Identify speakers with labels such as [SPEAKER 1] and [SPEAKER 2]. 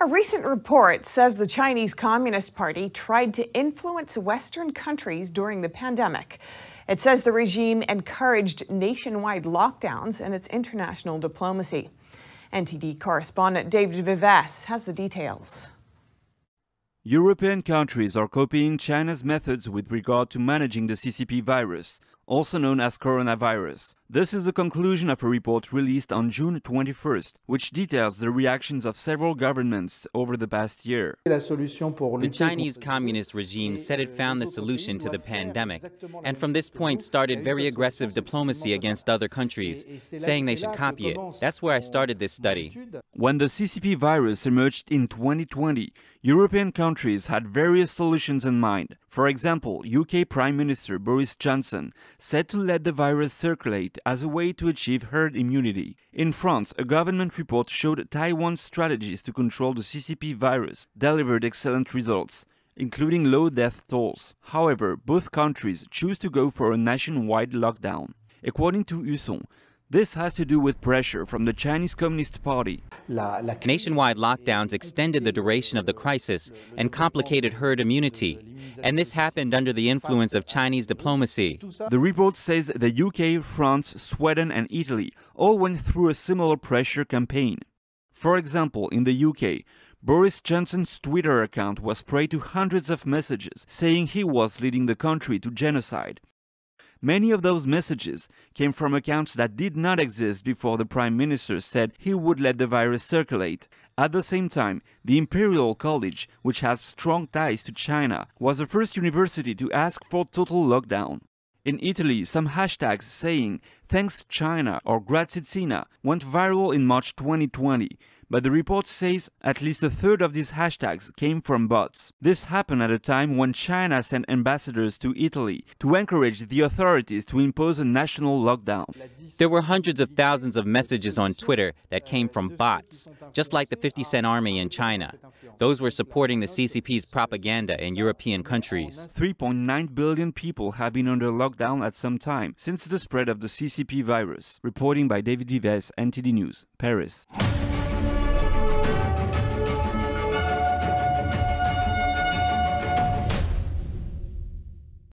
[SPEAKER 1] A recent report says the Chinese Communist Party tried to influence Western countries during the pandemic. It says the regime encouraged nationwide lockdowns in its international diplomacy. NTD correspondent David Vives has the details.
[SPEAKER 2] European countries are copying China's methods with regard to managing the CCP virus, also known as coronavirus. This is the conclusion of a report released on June 21st, which details the reactions of several governments over the past year.
[SPEAKER 3] The Chinese communist regime said it found the solution to the pandemic, and from this point started very aggressive diplomacy against other countries, saying they should copy it. That's where I started this study.
[SPEAKER 2] When the CCP virus emerged in 2020, European countries had various solutions in mind. For example, UK Prime Minister Boris Johnson said to let the virus circulate as a way to achieve herd immunity. In France, a government report showed Taiwan's strategies to control the CCP virus delivered excellent results, including low death tolls. However, both countries choose to go for a nationwide lockdown. According to Husson, this has to do with pressure from the Chinese Communist Party.
[SPEAKER 3] Nationwide lockdowns extended the duration of the crisis and complicated herd immunity, and this happened under the influence of Chinese diplomacy.
[SPEAKER 2] The report says the UK, France, Sweden and Italy all went through a similar pressure campaign. For example, in the UK, Boris Johnson's Twitter account was prey to hundreds of messages saying he was leading the country to genocide. Many of those messages came from accounts that did not exist before the Prime Minister said he would let the virus circulate. At the same time, the Imperial College, which has strong ties to China, was the first university to ask for total lockdown. In Italy, some hashtags saying "Thanks China" or "Grazie Cina" went viral in March 2020. But the report says at least a third of these hashtags came from bots. This happened at a time when China sent ambassadors to Italy to encourage the authorities to impose a national lockdown.
[SPEAKER 3] There were hundreds of thousands of messages on Twitter that came from bots, just like the 50 Cent Army in China. Those were supporting the CCP's propaganda in European countries.
[SPEAKER 2] 3.9 billion people have been under lockdown at some time since the spread of the CCP virus. Reporting by David Vives, NTD News, Paris.